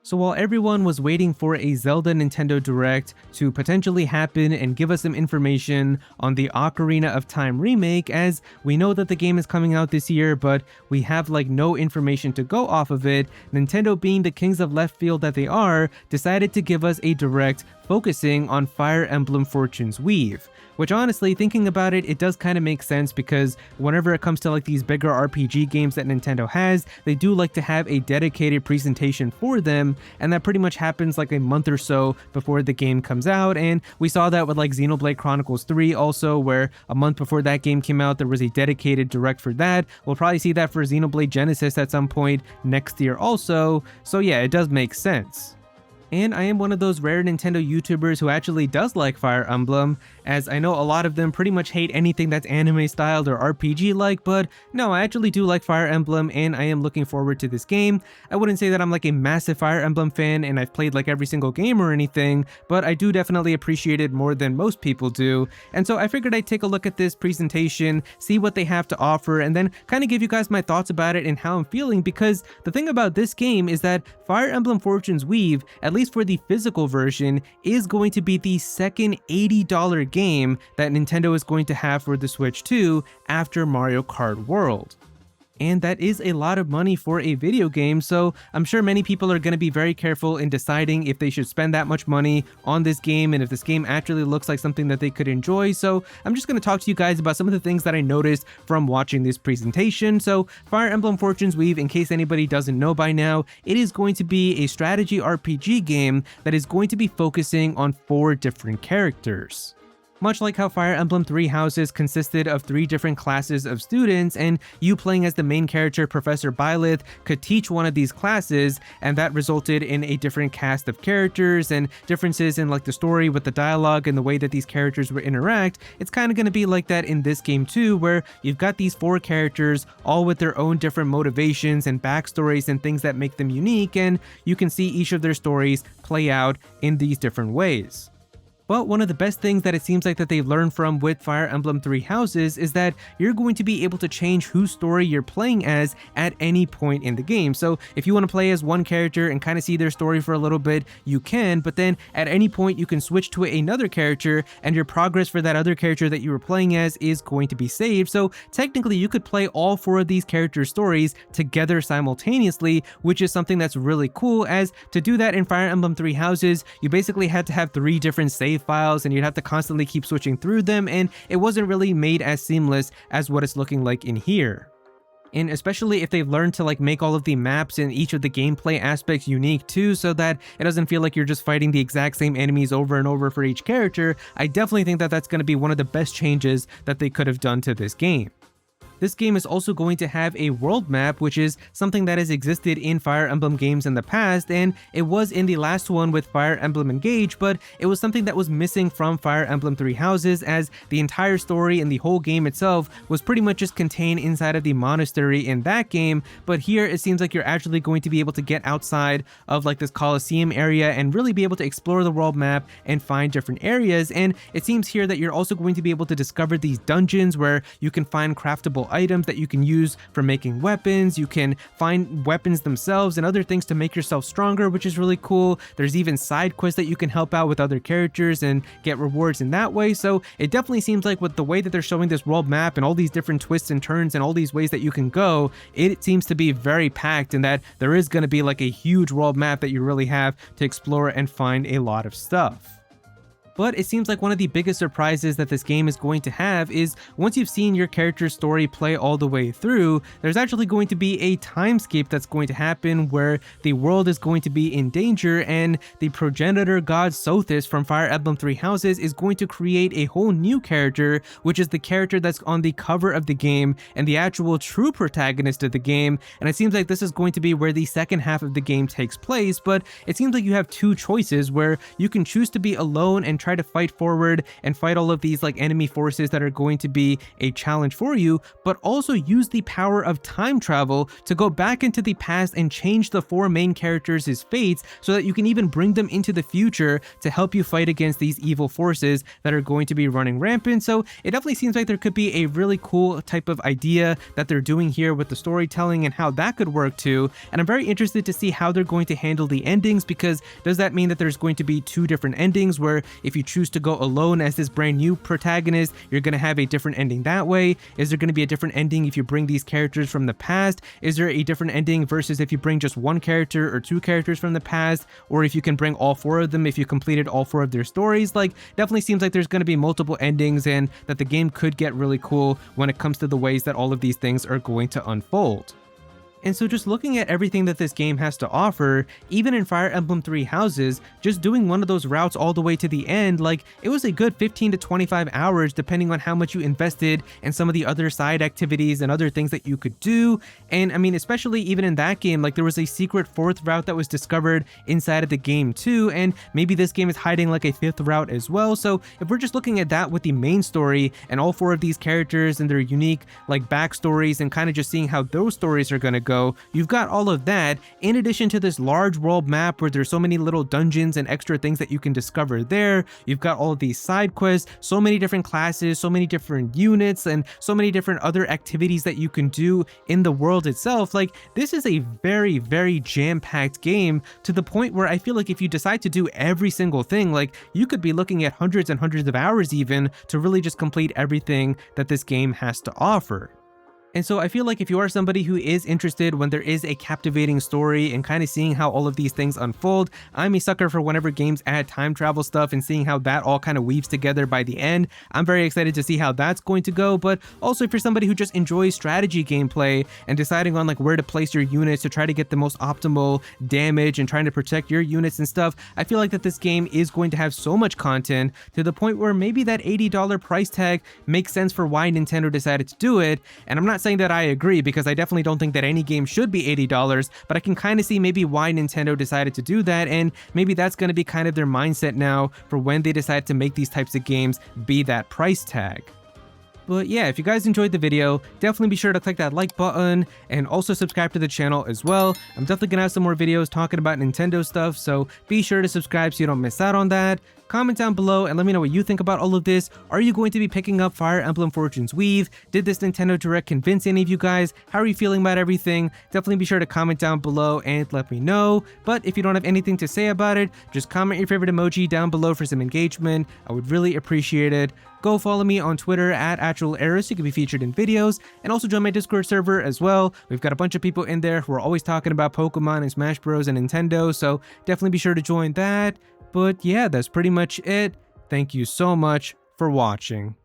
So while everyone was waiting for a Zelda Nintendo Direct to potentially happen and give us some information on the Ocarina of Time remake, as we know that the game is coming out this year, but we have like no information to go off of it, Nintendo, being the kings of left field that they are, decided to give us a Direct focusing on Fire Emblem Fortune's Weave. Which honestly, thinking about it, it does kind of make sense because whenever it comes to like these bigger RPG games that Nintendo has, they do like to have a dedicated presentation for them, and that pretty much happens like a month or so before the game comes out. And we saw that with like Xenoblade Chronicles 3 also, where a month before that game came out, there was a dedicated Direct for that. We'll probably see that for Xenoblade Genesis at some point next year also. So yeah, it does make sense. And I am one of those rare Nintendo YouTubers who actually does like Fire Emblem, as I know a lot of them pretty much hate anything that's anime styled or RPG like, but no, I actually do like Fire Emblem and I am looking forward to this game. I wouldn't say that I'm like a massive Fire Emblem fan and I've played like every single game or anything, but I do definitely appreciate it more than most people do. And so I figured I'd take a look at this presentation, see what they have to offer, and then kind of give you guys my thoughts about it and how I'm feeling, because the thing about this game is that Fire Emblem Fortune's Weave, at least for the physical version, is going to be the second $80 game that Nintendo is going to have for the Switch 2 after Mario Kart World. And that is a lot of money for a video game, so I'm sure many people are going to be very careful in deciding if they should spend that much money on this game and if this game actually looks like something that they could enjoy. So I'm just going to talk to you guys about some of the things that I noticed from watching this presentation. So Fire Emblem Fortune's Weave, in case anybody doesn't know by now, it is going to be a strategy RPG game that is going to be focusing on 4 different characters. Much like how Fire Emblem Three Houses consisted of 3 different classes of students, and you playing as the main character, Professor Byleth, could teach one of these classes, and that resulted in a different cast of characters and differences in like the story with the dialogue and the way that these characters would interact. It's kind of going to be like that in this game too, where you've got these 4 characters all with their own different motivations and backstories and things that make them unique, and you can see each of their stories play out in these different ways. But one of the best things that it seems like that they've learned from with Fire Emblem Three Houses is that you're going to be able to change whose story you're playing as at any point in the game. So if you want to play as one character and kind of see their story for a little bit, you can, but then at any point you can switch to another character and your progress for that other character that you were playing as is going to be saved. So technically you could play all 4 of these characters' stories together simultaneously, which is something that's really cool, as to do that in Fire Emblem Three Houses, you basically had to have 3 different save files and you'd have to constantly keep switching through them, and it wasn't really made as seamless as what it's looking like in here. And especially if they've learned to like make all of the maps and each of the gameplay aspects unique too, so that it doesn't feel like you're just fighting the exact same enemies over and over for each character, I definitely think that that's going to be one of the best changes that they could have done to this game. This game is also going to have a world map, which is something that has existed in Fire Emblem games in the past, and it was in the last one with Fire Emblem Engage, but it was something that was missing from Fire Emblem Three Houses, as the entire story and the whole game itself was pretty much just contained inside of the monastery in that game. But here it seems like you're actually going to be able to get outside of like this Colosseum area and really be able to explore the world map and find different areas. And it seems here that you're also going to be able to discover these dungeons where you can find craftable items that you can use for making weapons. You can find weapons themselves and other things to make yourself stronger, which is really cool. There's even side quests that you can help out with other characters and get rewards in that way. So it definitely seems like with the way that they're showing this world map and all these different twists and turns and all these ways that you can go, it seems to be very packed, and that there is going to be like a huge world map that you really have to explore and find a lot of stuff. But it seems like one of the biggest surprises that this game is going to have is once you've seen your character's story play all the way through, there's actually going to be a timescape that's going to happen where the world is going to be in danger, and the progenitor god Sothis from Fire Emblem Three Houses is going to create a whole new character, which is the character that's on the cover of the game and the actual true protagonist of the game. And it seems like this is going to be where the second half of the game takes place, but it seems like you have 2 choices where you can choose to be alone and try to fight forward and fight all of these like enemy forces that are going to be a challenge for you, but also use the power of time travel to go back into the past and change the 4 main characters' fates so that you can even bring them into the future to help you fight against these evil forces that are going to be running rampant. So it definitely seems like there could be a really cool type of idea that they're doing here with the storytelling and how that could work too. And I'm very interested to see how they're going to handle the endings, because does that mean that there's going to be 2 different endings where if you choose to go alone as this brand new protagonist, you're going to have a different ending that way? Is there going to be a different ending if you bring these characters from the past? Is there a different ending versus if you bring just 1 character or 2 characters from the past, or if you can bring all 4 of them if you completed all 4 of their stories? Like, definitely seems like there's going to be multiple endings and that the game could get really cool when it comes to the ways that all of these things are going to unfold. And so just looking at everything that this game has to offer, even in Fire Emblem 3 Houses, just doing one of those routes all the way to the end, like, it was a good 15 to 25 hours depending on how much you invested in some of the other side activities and other things that you could do. And I mean, especially even in that game, like, there was a secret 4th route that was discovered inside of the game too, and maybe this game is hiding like a 5th route as well. So if we're just looking at that with the main story and all 4 of these characters and their unique like backstories and kind of just seeing how those stories are going to go, you've got all of that in addition to this large world map where there's so many little dungeons and extra things that you can discover there. You've got all of these side quests, so many different classes, so many different units, and so many different other activities that you can do in the world itself. Like, this is a very, very jam-packed game, to the point where I feel like if you decide to do every single thing, like, you could be looking at hundreds and hundreds of hours even to really just complete everything that this game has to offer. And so I feel like if you are somebody who is interested when there is a captivating story and kind of seeing how all of these things unfold, I'm a sucker for whenever games add time travel stuff and seeing how that all kind of weaves together by the end. I'm very excited to see how that's going to go. But also, if you're somebody who just enjoys strategy gameplay and deciding on like where to place your units to try to get the most optimal damage and trying to protect your units and stuff, I feel like that this game is going to have so much content to the point where maybe that $80 price tag makes sense for why Nintendo decided to do it. And I'm not saying that I agree, because I definitely don't think that any game should be $80, but I can kind of see maybe why Nintendo decided to do that, and maybe that's going to be kind of their mindset now for when they decide to make these types of games be that price tag. But yeah, if you guys enjoyed the video, definitely be sure to click that like button and also subscribe to the channel as well. I'm definitely gonna have some more videos talking about Nintendo stuff, so be sure to subscribe so you don't miss out on that. Comment down below and let me know what you think about all of this. Are you going to be picking up Fire Emblem Fortune's Weave? Did this Nintendo Direct convince any of you guys? How are you feeling about everything? Definitely be sure to comment down below and let me know. But if you don't have anything to say about it, just comment your favorite emoji down below for some engagement. I would really appreciate it. Go follow me on Twitter at @Aero so you can be featured in videos, and also join my Discord server as well. We've got a bunch of people in there who are always talking about Pokemon and Smash Bros and Nintendo, so definitely be sure to join that. But yeah, that's pretty much it. Thank you so much for watching.